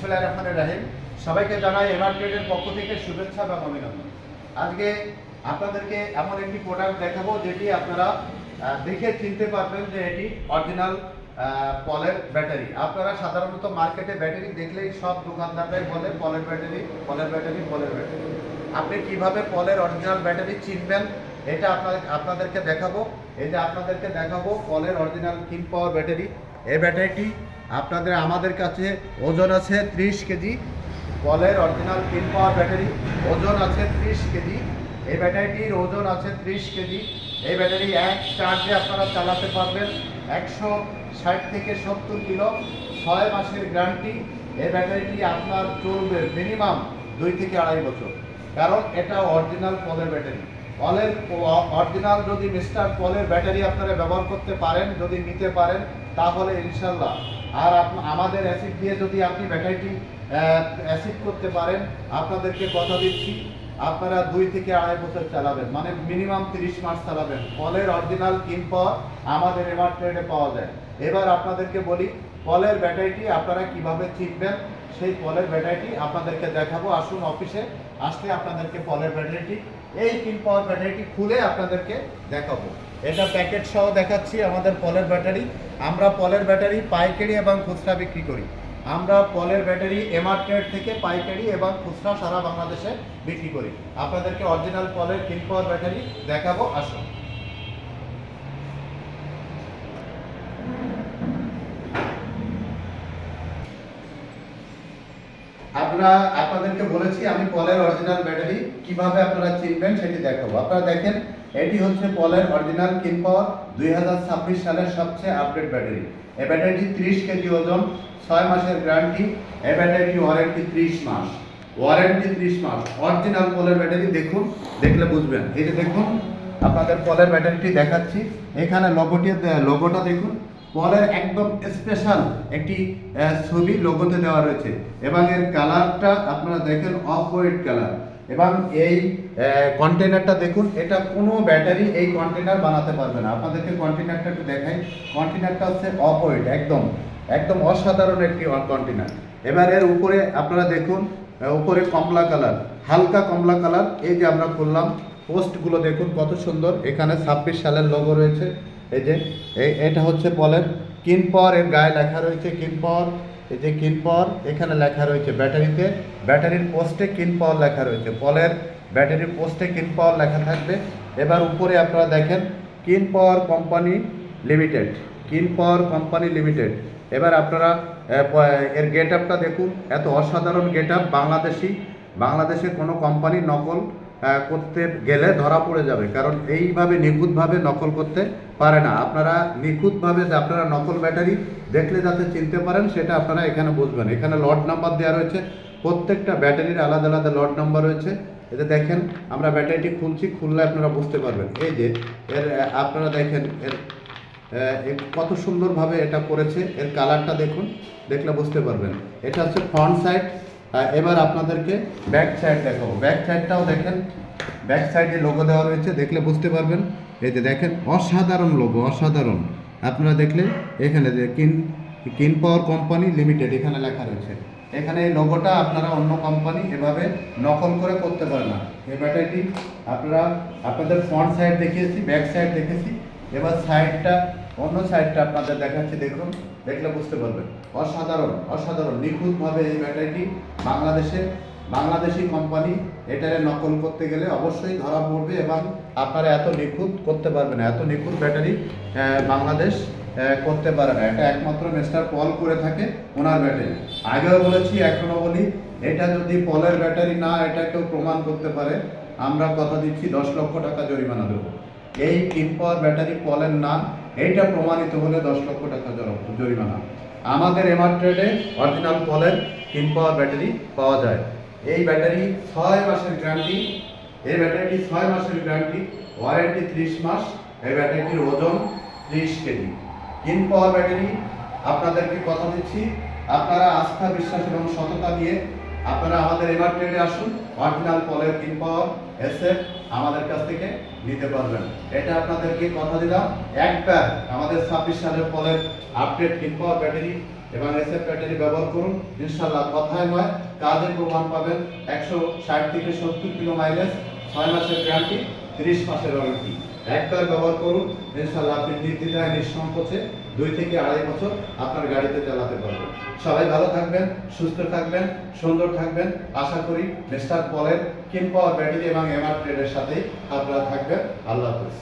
বিসমিল্লাহির রহমানির রহিম। সবাইকে জানাই এমআর ট্রেডের পক্ষ থেকে শুভেচ্ছা এবং অভিনন্দন। আজকে আপনাদেরকে এমন একটি প্রোডাক্ট দেখাবো যেটি আপনারা দেখে চিনতে পারবেন যে এটি অরিজিনাল পলের ব্যাটারি। আপনারা সাধারণত মার্কেটে ব্যাটারি দেখলেই সব দোকানদাররাই বলে পলের ব্যাটারি, পলের ব্যাটারি, পলের ব্যাটারি। আপনি কিভাবে পলের অরিজিনাল ব্যাটারি চিনবেন এটা আপনাদেরকে দেখাবো। এই যে আপনাদেরকে দেখাবো পলের অরিজিনাল কিন পাওয়ার ব্যাটারি। এই ব্যাটারিটি আমাদের কাছে ওজন আছে 30 কেজি। পলের অরিজিনাল কিন পাওয়ার ব্যাটারি ওজন আছে 30 কেজি। এই ব্যাটারিটির ওজন আছে 30 কেজি। এই ব্যাটারি এক চার্জে আপনারা চালাতে পারবেন 160 থেকে 70 কিলো। 6 মাসের গ্যারান্টি। এই ব্যাটারিটি আপনার চলবে মিনিমাম 2 থেকে 2.5 বছর, কারণ এটা অরিজিনাল পলের ব্যাটারি। পলের অরিজিনাল যদি মিস্টার পলের ব্যাটারি আপনারা ব্যবহার করতে পারেন, যদি নিতে পারেন, তাহলে ইনশাল্লাহ আর আমাদের অ্যাসিড দিয়ে যদি আপনি ব্যাটারিটি অ্যাসিড করতে পারেন, আপনাদেরকে কথা দিচ্ছি আপনারা 2 থেকে 2.5 বছর চালাবেন, মানে মিনিমাম 30 মাস চালাবেন। পলের অরিজিনাল কিন পাওয়ার আমাদের এমআর ট্রেডে পাওয়া যায়। এবার আপনাদেরকে বলি পলের ব্যাটারিটি আপনারা কিভাবে চিনবেন। সেই পলের ব্যাটারিটি আপনাদেরকে দেখাবো। আসুন অফিসে আসলে আপনাদেরকে পলের ব্যাটারিটি, এই কিন পাওয়ার ব্যাটারিটি খুলে আপনাদেরকে দেখাবো। এটা প্যাকেট সহ দেখাচ্ছি আমাদের পলের ব্যাটারি। আমরা পলের ব্যাটারি পাইকারি এবং খুচরা বিক্রি করি। আমরা পলের ব্যাটারি এমআর ট্রেড থেকে পাইকারি এবং খুচরা সারা বাংলাদেশে বিক্রি করি। আপনাদেরকে অরিজিনাল পলের কিন পাওয়ার ব্যাটারি দেখাবো। আসুন। আপনাদেরকে বলেছি আমি পলের অরিজিনাল ব্যাটারি কিভাবে আপনারা চিনবেন সেটি দেখাবো। আপনারা দেখেন এটি হচ্ছে পলের অরিজিনাল কিন পাওয়ার 2026 সালের সবচেয়ে আপডেট ব্যাটারি। এই ব্যাটারিটি 30 কেজি ওজন, 6 মাসের গ্যারান্টি। এই ব্যাটারিটি ওয়ারেন্টি 30 মাস, ওয়ারেন্টি 30 মাস। অরিজিনাল পলের ব্যাটারি দেখুন, দেখলে বুঝবেন। এই যে দেখুন আপনাদের পলের ব্যাটারিটি দেখাচ্ছি। এখানে লোগোটা দেখুন, পলের একদম স্পেশাল একটি ছবি লোগোতে দেওয়া রয়েছে এবং এর কালারটা আপনারা দেখেন অফ হোয়াইট কালার। এবং এই কন্টেনারটা দেখুন, এটা কোনো ব্যাটারি এই কন্টেনার বানাতে পারবে না। আপনাদেরকে কন্টেনারটা একটু দেখাই। কন্টেনারটা হচ্ছে অফ হোয়াইট, একদম অসাধারণ একটি কন্টেনার। এবার এর উপরে আপনারা দেখুন, উপরে কমলা কালার, হালকা কমলা কালার। এই যে আমরা খুললাম, পোস্টগুলো দেখুন কত সুন্দর। এখানে 26 সালের লোগো রয়েছে। এই যে এটা হচ্ছে পলের কিন পাওয়ার, এর গায়ে লেখা রয়েছে কিন পাওয়ার। এই যে কিন পাওয়ার এখানে লেখা রয়েছে ব্যাটারিতে, ব্যাটারির পোস্টে কিন পাওয়ার লেখা রয়েছে। পলের ব্যাটারির পোস্টে কিন পাওয়ার লেখা থাকবে। এবার উপরে আপনারা দেখেন কিন পাওয়ার কোম্পানি লিমিটেড, কিন পাওয়ার কোম্পানি লিমিটেড। এবার আপনারা এর গেট আপটা দেখুন, এত অসাধারণ গেট আপ। বাংলাদেশে কোনো কোম্পানি নকল করতে গেলে ধরা পড়ে যাবে, কারণ এইভাবে নিখুঁতভাবে নকল করতে পারে না। আপনারা নিখুঁতভাবে আপনারা নকল ব্যাটারি দেখলে যাতে চিনতে পারেন সেটা আপনারা এখানে বুঝবেন। এখানে লট নাম্বার দেওয়া রয়েছে, প্রত্যেকটা ব্যাটারির আলাদা আলাদা লট নাম্বার রয়েছে। এতে দেখেন আমরা ব্যাটারিটি খুলছি, খুললে আপনারা বুঝতে পারবেন। এই যে এর আপনারা দেখেন এর কত সুন্দরভাবে এটা করেছে। এর কালারটা দেখুন, দেখলে বুঝতে পারবেন। এটা হচ্ছে ফ্রন্ট সাইড। এবার আপনাদেরকে ব্যাক সাইড দেখাবো। ব্যাক সাইডটাও দেখেন, ব্যাক সাইডে লোগো দেওয়া রয়েছে, দেখলে বুঝতে পারবেন। এই যে দেখেন অসাধারণ লোগো, অসাধারণ। আপনারা দেখলে এখানে যে কিন পাওয়ার কোম্পানি লিমিটেড এখানে লেখা রয়েছে। এখানে এই লোগোটা আপনারা অন্য কোম্পানি এভাবে নকল করে করতে পারে না। এই ব্যাটারিটি আপনাদের ফ্রন্ট সাইড দেখিয়েছি, ব্যাক সাইড দেখেছি। এবার অন্য সাইডটা আপনাদের দেখাচ্ছি, দেখুন, দেখলে বুঝতে পারবেন। অসাধারণ নিখুঁতভাবে এই ব্যাটারিটি বাংলাদেশি কোম্পানি। এটারে নকল করতে গেলে অবশ্যই ধরা পড়বে এবং আপনারা এত নিখুঁত করতে পারবেন না। এত নিখুঁত ব্যাটারি বাংলাদেশ করতে পারে না। এটা একমাত্র মিস্টার পল করে থাকে, ওনার ব্যাটারি। আগেও বলেছি, এখনও বলি, এটা যদি পলের ব্যাটারি না এটা কেউ প্রমাণ করতে পারে, আমরা কথা দিচ্ছি 10 লক্ষ টাকা জরিমানা দেবো। এই কিন পাওয়ার ব্যাটারি পলের না, এইটা প্রমাণিত হলে 10 লক্ষ টাকা জরিমানা। আমাদের এমআর ট্রেডে অরিজিনাল পলের কিন পাওয়ার ব্যাটারি পাওয়া যায়। এই ব্যাটারি 6 মাসের গ্যারান্টি। এই ব্যাটারিটি 6 মাসের গ্যারান্টি, ওয়ারেন্টি 30 মাস। এই ব্যাটারিটির ওজন 30 কেজি। কিন পাওয়ার ব্যাটারি আপনাদেরকে কথা দিচ্ছি, আপনারা আস্থা, বিশ্বাস এবং সততা নিয়ে আপনারা আমাদের এমআর ট্রেডে আসুন। অরিজিনাল পলের কিন পাওয়ার এসএফ আমাদের কাছ থেকে নিতে পারবেন। এটা আপনাদেরকে কথা দিলাম, একবার আমাদের 26 সালের পলের আপডেট কিনপাওয়ার ব্যাটারি এবং এসএফ ব্যাটারি ব্যবহার করুন, ইনশাআল্লাহ কথায় নয় কাজে প্রমাণ পাবেন। 160 থেকে 70 কিলো মাইলেজ, 6 মাসের গ্যারান্টি, 30 মাসের ওয়ারেন্টি। একবার ব্যবহার করুন, ইনশাআল্লাহ আপনি নির্দ্বিধায় নিঃসংকোচে 2 থেকে 2.5 বছর আপনার গাড়িতে চালাতে পারবেন। সবাই ভালো থাকবেন, সুস্থ থাকবেন, সুন্দর থাকবেন। আশা করি মিস্টার পলের কিনপাওয়ার ব্যাটারি এবং এমআর ট্রেডের সাথে আপনারা থাকবেন। আল্লাহ হাফেজ।